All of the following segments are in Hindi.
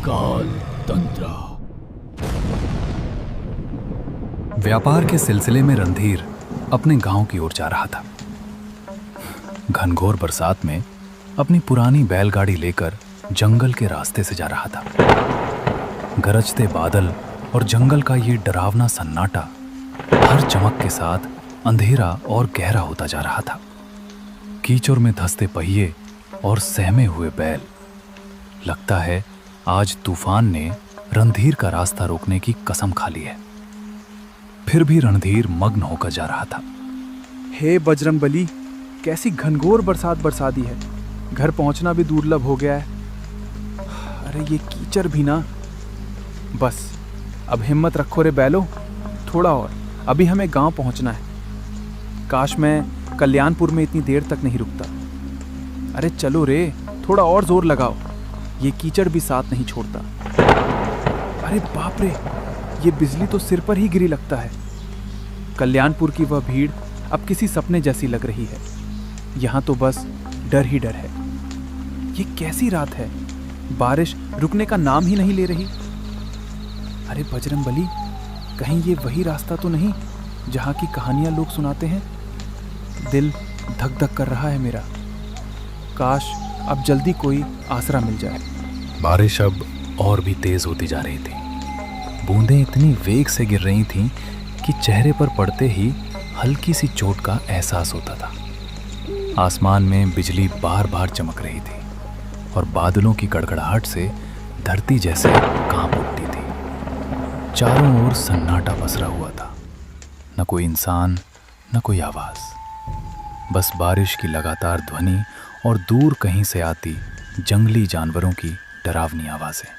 काल तंत्र। व्यापार के सिलसिले में रणधीर अपने गांव की ओर जा रहा था। घनघोर बरसात में अपनी पुरानी बैलगाड़ी लेकर जंगल के रास्ते से जा रहा था। गरजते बादल और जंगल का ये डरावना सन्नाटा हर चमक के साथ अंधेरा और गहरा होता जा रहा था। कीचड़ में धंसते पहिए और सहमे हुए बैल। लगता है आज तूफान ने रणधीर का रास्ता रोकने की कसम खा ली है। फिर भी रणधीर मग्न होकर जा रहा था। हे बजरंगबली, कैसी घनघोर बरसात बरसा दी है। घर पहुंचना भी दुर्लभ हो गया है। अरे ये कीचड़ भी ना। बस अब हिम्मत रखो रे बैलो, थोड़ा और, अभी हमें गांव पहुंचना है। काश मैं कल्याणपुर में इतनी देर तक नहीं रुकता। अरे चलो रे, थोड़ा और जोर लगाओ, ये कीचड़ भी साथ नहीं छोड़ता। अरे बाप रे, ये बिजली तो सिर पर ही गिरी लगता है। कल्याणपुर की वह भीड़ अब किसी सपने जैसी लग रही है। यहाँ तो बस डर ही डर है। ये कैसी रात है, बारिश रुकने का नाम ही नहीं ले रही। अरे बजरंगबली, कहीं ये वही रास्ता तो नहीं जहाँ की कहानियाँ लोग सुनाते हैं। दिल धक धक कर रहा है मेरा। काश अब जल्दी कोई आसरा मिल जाए। बारिश अब और भी तेज होती जा रही थी। बूंदें इतनी वेग से गिर रही थीं कि चेहरे पर पड़ते ही हल्की सी चोट का एहसास होता था। आसमान में बिजली बार बार चमक रही थी और बादलों की गड़गड़ाहट से धरती जैसे कांप उठती थी। चारों ओर सन्नाटा पसरा हुआ था। न कोई इंसान, न कोई आवाज, बस बारिश की लगातार ध्वनि और दूर कहीं से आती जंगली जानवरों की डरावनी आवाजें।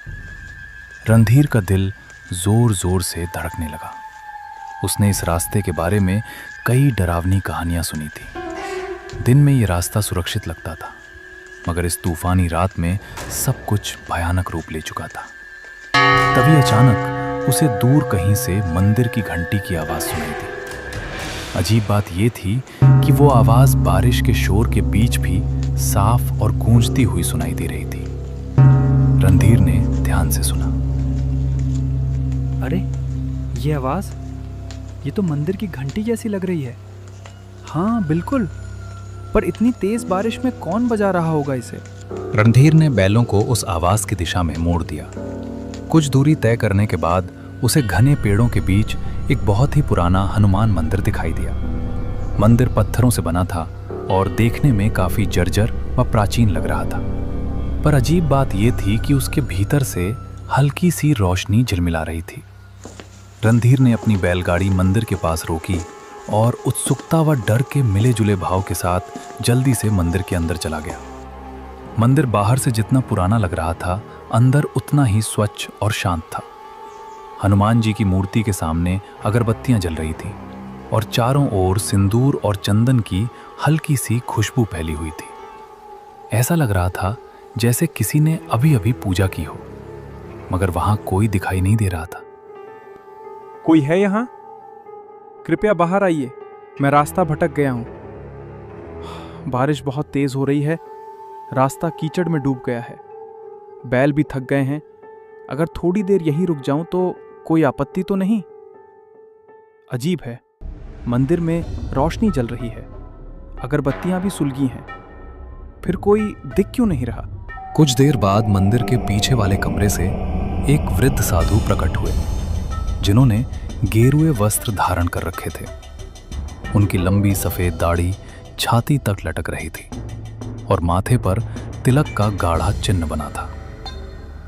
रणधीर का दिल जोर जोर से धड़कने लगा। उसने इस रास्ते के बारे में कई डरावनी कहानियां सुनी थी। दिन में ये रास्ता सुरक्षित लगता था, मगर इस तूफानी रात में सब कुछ भयानक रूप ले चुका था। तभी अचानक उसे दूर कहीं से मंदिर की घंटी की आवाज सुनाई दी। अजीब बात यह थी कि वो आवाज बारिश के शोर के बीच भी साफ और गूंजती हुई सुनाई दे रही थी। रणधीर ने ध्यान से सुना। अरे ये आवाज, ये तो मंदिर की घंटी जैसी लग रही है। हाँ बिल्कुल, पर इतनी तेज बारिश में कौन बजा रहा होगा इसे? रणधीर ने बैलों को उस आवाज की दिशा में मोड़ दिया। कुछ दूरी तय करने के बाद उसे घने पेड़ों के बीच एक बहुत ही पुराना हनुमान मंदिर दिखाई दिया। मंदिर पत्थरों से बना था और देखने में काफी जर्जर व प्राचीन लग रहा था। पर अजीब बात यह थी कि उसके भीतर से हल्की सी रोशनी झिलमिला रही थी। रणधीर ने अपनी बैलगाड़ी मंदिर के पास रोकी और उत्सुकता व डर के मिले जुले भाव के साथ जल्दी से मंदिर के अंदर चला गया। मंदिर बाहर से जितना पुराना लग रहा था, अंदर उतना ही स्वच्छ और शांत था। हनुमान जी की मूर्ति के सामने अगरबत्तियां जल रही थीं और चारों ओर सिंदूर और चंदन की हल्की सी खुशबू फैली हुई थी। ऐसा लग रहा था जैसे किसी ने अभी अभी पूजा की हो, मगर वहां कोई दिखाई नहीं दे रहा था। कोई है यहाँ? कृपया बाहर आइए, मैं रास्ता भटक गया हूँ। बारिश बहुत तेज हो रही है, रास्ता कीचड़ में डूब गया है। बैल भी थक गए हैं। अगर थोड़ी देर यहीं रुक जाऊं तो कोई आपत्ति तो नहीं? अजीब है, मंदिर में रोशनी जल रही है, अगरबत्तियां भी सुलगी हैं, फिर कोई दिख क्यों नहीं रहा? कुछ देर बाद मंदिर के पीछे वाले कमरे से एक वृद्ध साधु प्रकट हुए, जिन्होंने गेरुए वस्त्र धारण कर रखे थे। उनकी लंबी सफेद दाढ़ी छाती तक लटक रही थी और माथे पर तिलक का गाढ़ा चिन्ह बना था।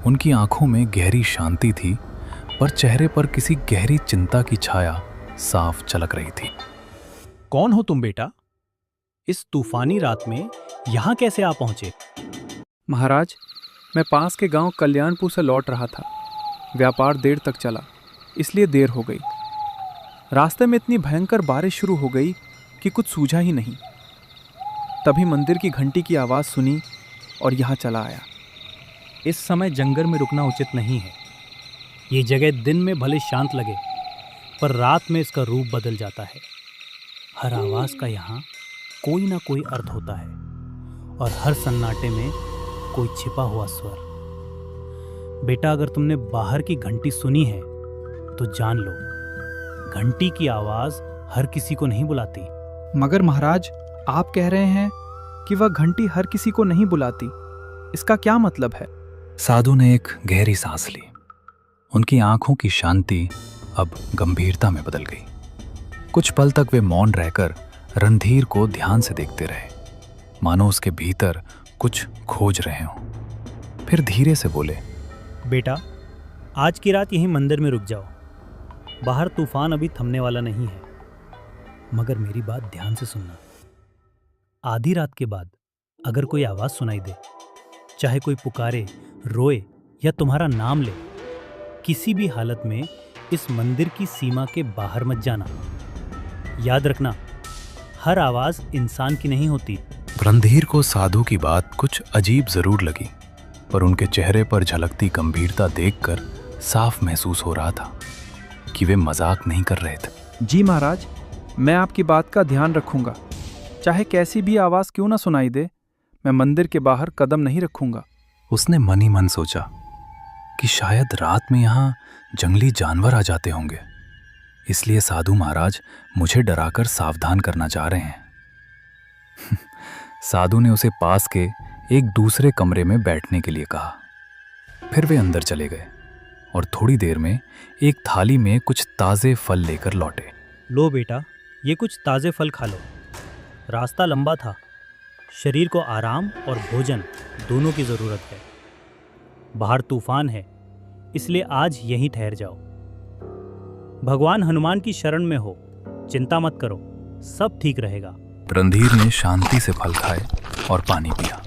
उनकी आंखों में गहरी शांति थी, पर चेहरे पर किसी गहरी चिंता की छाया साफ झलक रही थी। कौन हो तुम बेटा? इस तूफानी रात में यहाँ कैसे आ पहुंचे? महाराज, मैं पास के गांव कल्याणपुर से लौट रहा था। व्यापार देर तक चला, इसलिए देर हो गई। रास्ते में इतनी भयंकर बारिश शुरू हो गई कि कुछ सूझा ही नहीं। तभी मंदिर की घंटी की आवाज़ सुनी और यहाँ चला आया। इस समय जंगल में रुकना उचित नहीं है। ये जगह दिन में भले शांत लगे, पर रात में इसका रूप बदल जाता है। हर आवाज़ का यहाँ कोई ना कोई अर्थ होता है और हर सन्नाटे में कोई छिपा हुआ स्वर। बेटा, अगर तुमने बाहर की घंटी सुनी है तो जान लो, घंटी की आवाज हर किसी को नहीं बुलाती। मगर महाराज, आप कह रहे हैं कि वह घंटी हर किसी को नहीं बुलाती। इसका क्या मतलब है? साधु ने एक गहरी सांस ली। उनकी आंखों की शांति अब गंभीरता में बदल गई। कुछ पल तक वे मौन रहकर रणधीर को ध्यान से देखते रहे, मानो उसके भीतर कुछ खोज रहे हों। फिर धीरे से बोले, बेटा, आज की रात यहीं मंदिर में रुक जाओ। बाहर तूफान अभी थमने वाला नहीं है, मगर मेरी बात ध्यान से सुनना। आधी रात के बाद अगर कोई आवाज सुनाई दे, चाहे कोई पुकारे, रोए या तुम्हारा नाम ले, किसी भी हालत में इस मंदिर की सीमा के बाहर मत जाना। याद रखना, हर आवाज इंसान की नहीं होती। रणधीर को साधु की बात कुछ अजीब जरूर लगी, पर उनके चेहरे पर झलकती गंभीरता देखकर साफ महसूस हो रहा था कि वे मजाक नहीं कर रहे थे। जी महाराज, मैं आपकी बात का ध्यान रखूंगा। चाहे कैसी भी आवाज क्यों ना सुनाई दे, मैं मंदिर के बाहर कदम नहीं रखूंगा। उसने मन ही मन सोचा कि शायद रात में यहाँ जंगली जानवर आ जाते होंगे, इसलिए साधु महाराज मुझे डराकर सावधान करना चाह रहे हैं। साधु ने उसे पास के एक दूसरे कमरे में बैठने के लिए कहा। फिर वे अंदर चले गए और थोड़ी देर में एक थाली में कुछ ताज़े फल लेकर लौटे। लो बेटा, ये कुछ ताज़े फल खा लो। रास्ता लंबा था, शरीर को आराम और भोजन दोनों की ज़रूरत है। बाहर तूफान है, इसलिए आज यहीं ठहर जाओ। भगवान हनुमान की शरण में हो, चिंता मत करो, सब ठीक रहेगा। रणधीर ने शांति से फल खाए और पानी पिया।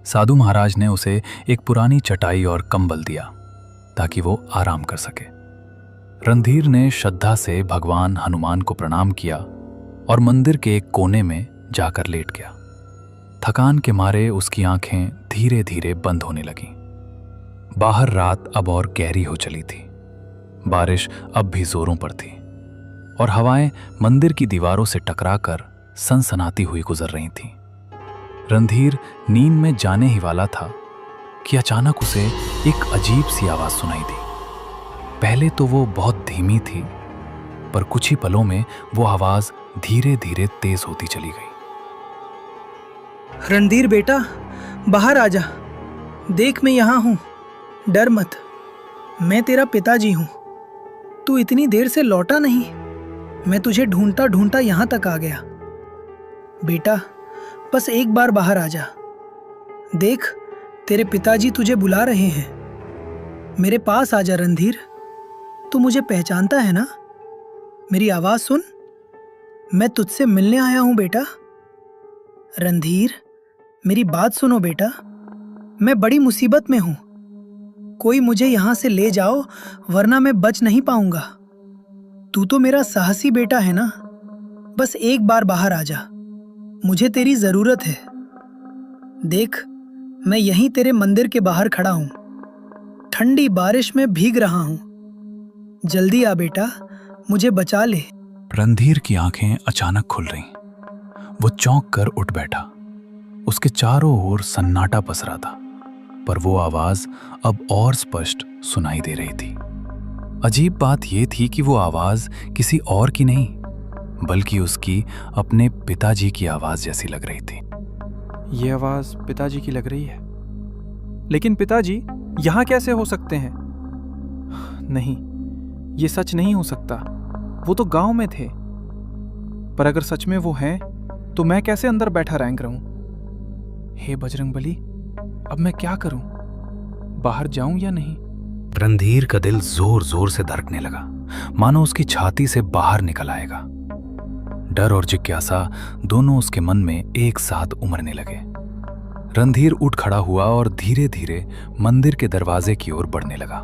साधु महाराज ने उसे एक पुरानी चटाई और कंबल दिया ताकि वो आराम कर सके। रणधीर ने श्रद्धा से भगवान हनुमान को प्रणाम किया और मंदिर के एक कोने में जाकर लेट गया। थकान के मारे उसकी आंखें धीरे धीरे बंद होने लगीं। बाहर रात अब और गहरी हो चली थी। बारिश अब भी जोरों पर थी और हवाएं मंदिर की दीवारों से टकराकर सनसनाती हुई गुजर रही थीं। रणधीर नींद में जाने ही वाला था कि अचानक उसे एक अजीब सी आवाज सुनाई दी। पहले तो वो बहुत धीमी थी, पर कुछ ही पलों में वो आवाज धीरे धीरे तेज होती चली गई। रणधीर बेटा, बाहर आजा। देख, मैं यहाँ हूँ, डर मत। मैं तेरा पिताजी हूँ। तू इतनी देर से लौटा नहीं, मैं तुझे ढूंढता ढूंढता यहाँ तक आ गया। बेटा, बस एक बार बाहर आजा। देख, तेरे पिताजी तुझे बुला रहे हैं। मेरे पास आजा रणधीर। तू मुझे पहचानता है ना? मेरी आवाज सुन, मैं तुझसे मिलने आया हूँ बेटा। रणधीर, मेरी बात सुनो बेटा, मैं बड़ी मुसीबत में हूँ। कोई मुझे यहाँ से ले जाओ, वरना मैं बच नहीं पाऊंगा। तू तो मेरा साहसी बेटा है ना? बस एक बार बाहर आजा, मुझे तेरी जरूरत है। देख, मैं यहीं तेरे मंदिर के बाहर खड़ा हूँ। ठंडी बारिश में भीग रहा हूँ। जल्दी आ बेटा, मुझे बचा ले। रणधीर की आंखें अचानक खुल रहीं। वो चौंक कर उठ बैठा। उसके चारों ओर सन्नाटा पसरा था, पर वो आवाज अब और स्पष्ट सुनाई दे रही थी। अजीब बात यह थी कि वो आवाज किसी और की नहीं, बल्कि उसकी अपने पिताजी की आवाज जैसी लग रही थी। ये आवाज पिताजी की लग रही है, लेकिन पिताजी यहाँ कैसे हो सकते हैं? नहीं, ये सच नहीं हो सकता। वो तो गांव में थे। पर अगर सच में वो हैं, तो मैं कैसे अंदर बैठा रैंक रहूं? हे बजरंगबली, अब मैं क्या करूं? बाहर जाऊं या नहीं? रणधीर का दिल जोर जोर से धड़कने लगा, मानो उसकी छाती से बाहर निकल आएगा। डर और जिज्ञासा दोनों उसके मन में एक साथ उमड़ने लगे। रणधीर उठ खड़ा हुआ और धीरे धीरे मंदिर के दरवाजे की ओर बढ़ने लगा।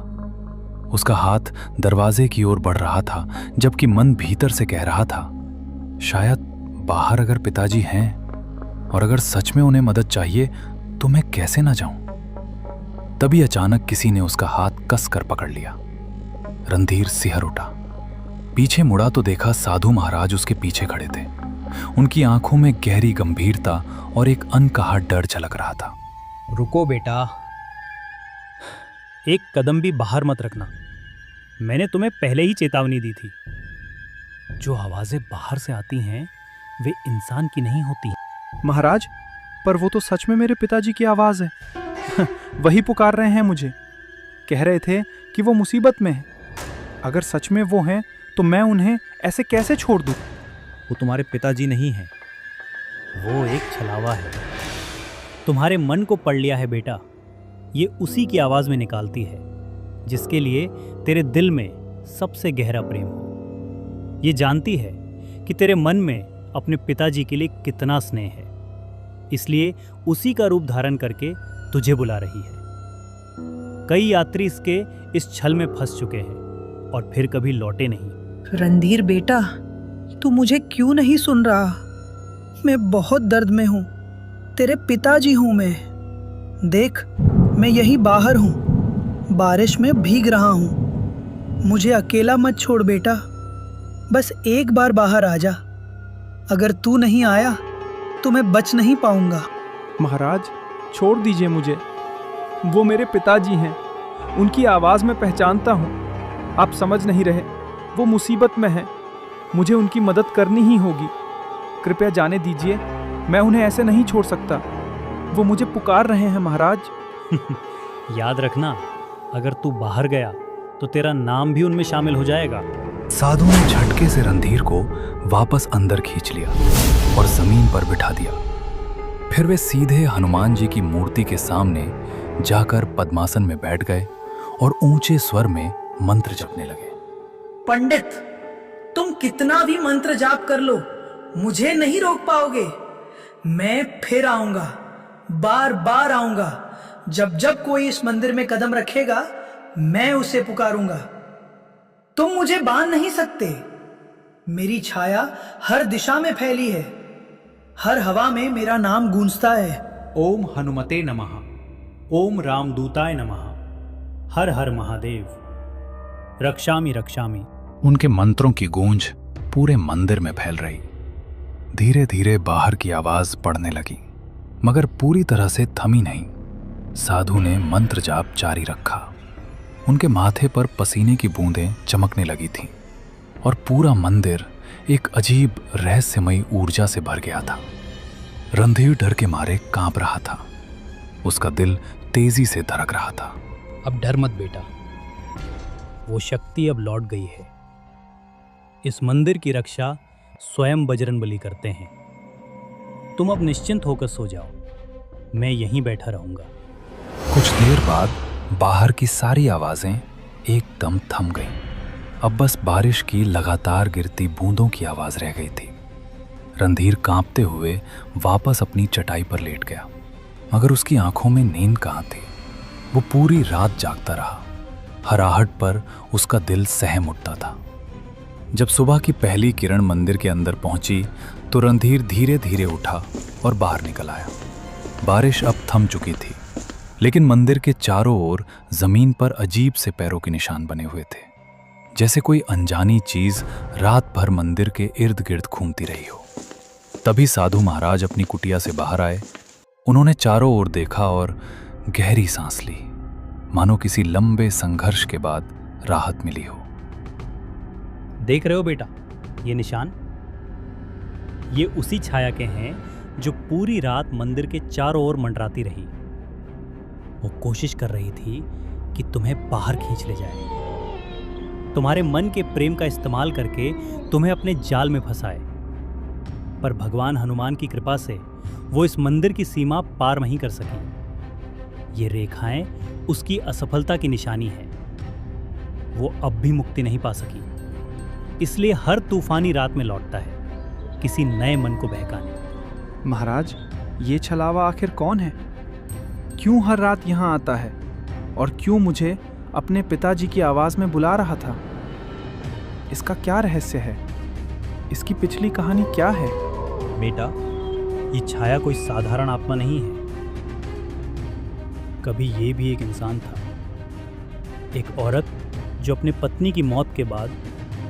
उसका हाथ दरवाजे की ओर बढ़ रहा था, जबकि मन भीतर से कह रहा था, शायद बाहर अगर पिताजी हैं और अगर सच में उन्हें मदद चाहिए तो मैं कैसे ना जाऊं। तभी अचानक किसी ने उसका हाथ कस कर पकड़ लिया। रणधीर सिहर उठा। पीछे मुड़ा तो देखा साधु महाराज उसके पीछे खड़े थे। उनकी आंखों में गहरी गंभीरता और एक अनकहा डर झलक रहा था। रुको बेटा, एक कदम भी बाहर मत रखना। मैंने तुम्हें पहले ही चेतावनी दी थी। जो आवाजें बाहर से आती हैं वे इंसान की नहीं होती। महाराज, पर वो तो सच में मेरे पिताजी की आवाज़ है। वही पुकार रहे हैं मुझे। कह रहे थे कि वो मुसीबत में है। अगर सच में वो हैं तो मैं उन्हें ऐसे कैसे छोड़ दूँ? वो तुम्हारे पिताजी नहीं हैं, वो एक छलावा है। तुम्हारे मन को पढ़ लिया है बेटा। ये उसी की आवाज में निकालती है जिसके लिए तेरे दिल में सबसे गहरा प्रेम हो। ये जानती है कि तेरे मन में अपने पिताजी के लिए कितना स्नेह है, इसलिए उसी का रूप धारण करके तुझे बुला रही है। कई यात्री इसके इस छल में फंस चुके हैं और फिर कभी लौटे नहीं। रणधीर बेटा, तू मुझे क्यों नहीं सुन रहा? मैं बहुत दर्द में हूँ। तेरे पिताजी हूँ मैं। देख, मैं यही बाहर हूँ, बारिश में भीग रहा हूँ। मुझे अकेला मत छोड़ बेटा। बस एक बार बाहर आ जा। अगर तू नहीं आया तो मैं बच नहीं पाऊंगा। महाराज, छोड़ दीजिए मुझे। वो मेरे पिताजी हैं। उनकी आवाज़ में पहचानता हूँ। आप समझ नहीं रहे। वो मुसीबत में हैं। मुझे उनकी मदद करनी ही होगी। कृपया जाने दीजिए। मैं उन्हें ऐसे नहीं छोड़ सकता। वो मुझे पुकार रहे हैं महाराज। याद रखना, अगर तू बाहर गया तो तेरा नाम भी उनमें शामिल हो जाएगा। साधु ने झटके से रणधीर को वापस अंदर खींच लिया और जमीन पर बिठा दिया। फिर वे सीधे हनुमान जी की मूर्ति के सामने जाकर पद्मासन में बैठ गए और ऊंचे स्वर में मंत्र जपने लगे। पंडित, तुम कितना भी मंत्र जाप कर लो, मुझे नहीं रोक पाओगे। मैं फिर आऊंगा, बार बार आऊंगा। जब जब कोई इस मंदिर में कदम रखेगा, मैं उसे पुकारूंगा। तुम मुझे बांध नहीं सकते। मेरी छाया हर दिशा में फैली है। हर हवा में मेरा नाम गूंजता है। ओम हनुमते नमः। ओम रामदूताय नमः। हर हर महादेव। रक्षामि रक्षामि। उनके मंत्रों की गूंज पूरे मंदिर में फैल रही। धीरे धीरे बाहर की आवाज पड़ने लगी, मगर पूरी तरह से थमी नहीं। साधु ने मंत्र जाप जारी रखा। उनके माथे पर पसीने की बूंदें चमकने लगी थीं और पूरा मंदिर एक अजीब रहस्यमयी ऊर्जा से भर गया था। रणधीर डर के मारे कांप रहा था। उसका दिल तेजी से धड़क रहा था। अब डर मत बेटा, वो शक्ति अब लौट गई है। इस मंदिर की रक्षा स्वयं बजरंगबली करते हैं। तुम अब निश्चिंत होकर सो जाओ, मैं यहीं बैठा रहूंगा। कुछ देर बाद बाहर की सारी आवाजें एकदम थम गईं। अब बस बारिश की लगातार गिरती बूंदों की आवाज रह गई थी। रणधीर कांपते हुए वापस अपनी चटाई पर लेट गया, मगर उसकी आंखों में नींद कहाँ थी। वो पूरी रात जागता रहा। हराहट पर उसका दिल सहम उठता था। जब सुबह की पहली किरण मंदिर के अंदर पहुंची तो रणधीर धीरे धीरे उठा और बाहर निकल आया। बारिश अब थम चुकी थी, लेकिन मंदिर के चारों ओर जमीन पर अजीब से पैरों के निशान बने हुए थे, जैसे कोई अनजानी चीज रात भर मंदिर के इर्द गिर्द घूमती रही हो। तभी साधु महाराज अपनी कुटिया से बाहर आए। उन्होंने चारों ओर देखा और गहरी सांस ली, मानो किसी लंबे संघर्ष के बाद राहत मिली हो। देख रहे हो बेटा, ये निशान, ये उसी छाया के हैं जो पूरी रात मंदिर के चारों ओर मंडराती रही। वो कोशिश कर रही थी कि तुम्हें बाहर खींच ले जाए, तुम्हारे मन के प्रेम का इस्तेमाल करके तुम्हें अपने जाल में फंसाए। पर भगवान हनुमान की कृपा से वो इस मंदिर की सीमा पार नहीं कर सकी। ये रेखाएं उसकी असफलता की निशानी है। वो अब भी मुक्ति नहीं पा सकी, इसलिए हर तूफानी रात में लौटता है, किसी नए मन को बहकाने। महाराज, ये छलावा आखिर कौन है? क्यों हर रात यहाँ आता है और क्यों मुझे अपने पिताजी की आवाज़ में बुला रहा था? इसका क्या रहस्य है? इसकी पिछली कहानी क्या है? बेटा, ये छाया कोई साधारण आत्मा नहीं है। कभी ये भी एक इंसान था, एक औरत जो अपनी पत्नी की मौत के बाद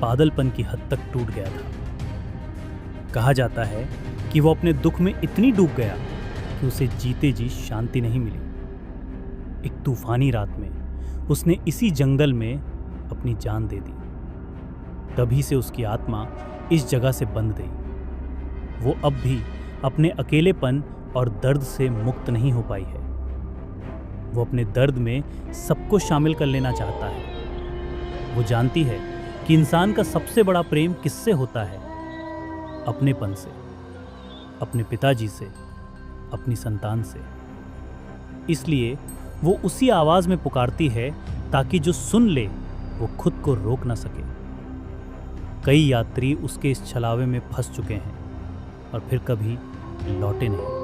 पागलपन की हद तक टूट गया था। कहा जाता है कि वो अपने दुख में इतनी डूब गया कि उसे जीते जी शांति नहीं मिली। एक तूफानी रात में उसने इसी जंगल में अपनी जान दे दी। तभी से उसकी आत्मा इस जगह से बंध गई। वो अब भी अपने अकेलेपन और दर्द से मुक्त नहीं हो पाई है। वो अपने दर्द में सबको शामिल कर लेना चाहता है। वो जानती है कि इंसान का सबसे बड़ा प्रेम किससे होता है? अपनेपन से, अपने पिताजी से, अपनी संतान से। इसलिए वो उसी आवाज में पुकारती है ताकि जो सुन ले वो खुद को रोक ना सके। कई यात्री उसके इस छलावे में फंस चुके हैं और फिर कभी लौटे नहीं।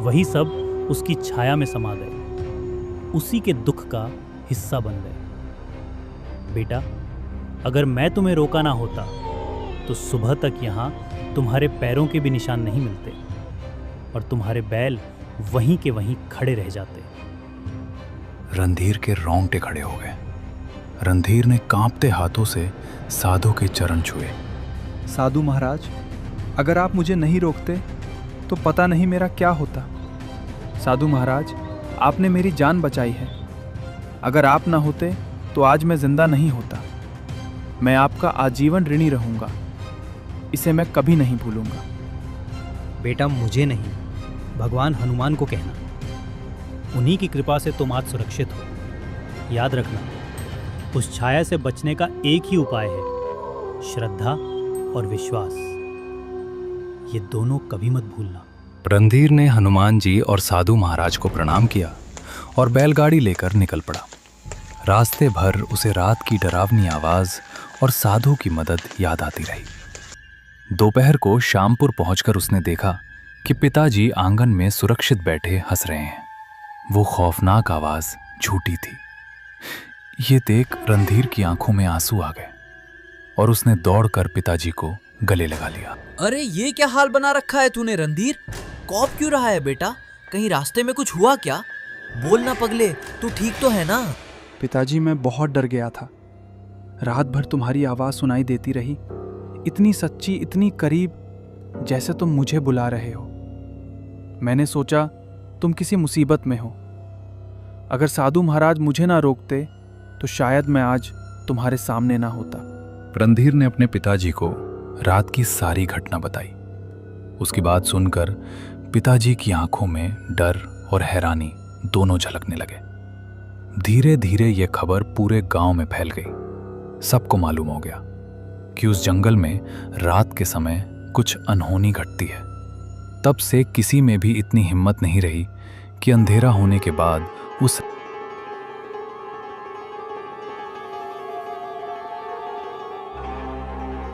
वही सब उसकी छाया में समा गए, उसी के दुख का हिस्सा बन गए। बेटा, अगर मैं तुम्हें रोका ना होता तो सुबह तक यहाँ तुम्हारे पैरों के भी निशान नहीं मिलते और तुम्हारे बैल वहीं के वहीं खड़े रह जाते। रणधीर के रोंगटे खड़े हो गए। रणधीर ने कांपते हाथों से साधु के चरण छुए। साधु महाराज, अगर आप मुझे नहीं रोकते तो पता नहीं मेरा क्या होता। साधु महाराज, आपने मेरी जान बचाई है। अगर आप ना होते तो आज मैं जिंदा नहीं होता। मैं आपका आजीवन ऋणी रहूंगा। इसे मैं कभी नहीं भूलूंगा। बेटा, मुझे नहीं, भगवान हनुमान को कहना। उन्हीं की कृपा से तुम आज सुरक्षित हो। याद रखना, उस छाया से बचने का एक ही उपाय है, श्रद्धा और विश्वास। ये दोनों कभी मत भूलना। रणधीर ने हनुमान जी और साधु महाराज को प्रणाम किया और बैलगाड़ी लेकर निकल पड़ा। रास्ते भर उसे रात की डरावनी आवाज और साधु की मदद याद आती रही। दोपहर को श्यामपुर पहुंचकर उसने देखा कि पिताजी आंगन में सुरक्षित बैठे हंस रहे हैं। वो खौफनाक आवाज झूठी थी। ये देख रणधीर की आंखों में आंसू आ गए और उसने दौड़कर पिताजी को गले लगा लिया। अरे ये क्या हाल बना रखा है तूने रणधीर? कौप क्यों रहा है बेटा? कहीं रास्ते में कुछ हुआ क्या? बोल ना पगले, तू ठीक तो है ना? पिताजी, मैं बहुत डर गया था। रात भर तुम्हारी आवाज़ सुनाई देती रही, इतनी सच्ची, इतनी करीब, जैसे तुम मुझे बुला रहे हो। मैंने सोचा तुम किसी मुसीबत में हो। अगर साधु महाराज मुझे ना रोकते तो शायद मैं आज तुम्हारे सामने ना होता। रणधीर ने अपने पिताजी को रात की सारी घटना बताई। उसकी बात सुनकर पिताजी की आंखों में डर और हैरानी दोनों झलकने लगे। धीरे धीरे यह खबर पूरे गांव में फैल गई। सबको मालूम हो गया कि उस जंगल में रात के समय कुछ अनहोनी घटती है। तब से किसी में भी इतनी हिम्मत नहीं रही कि अंधेरा होने के बाद उस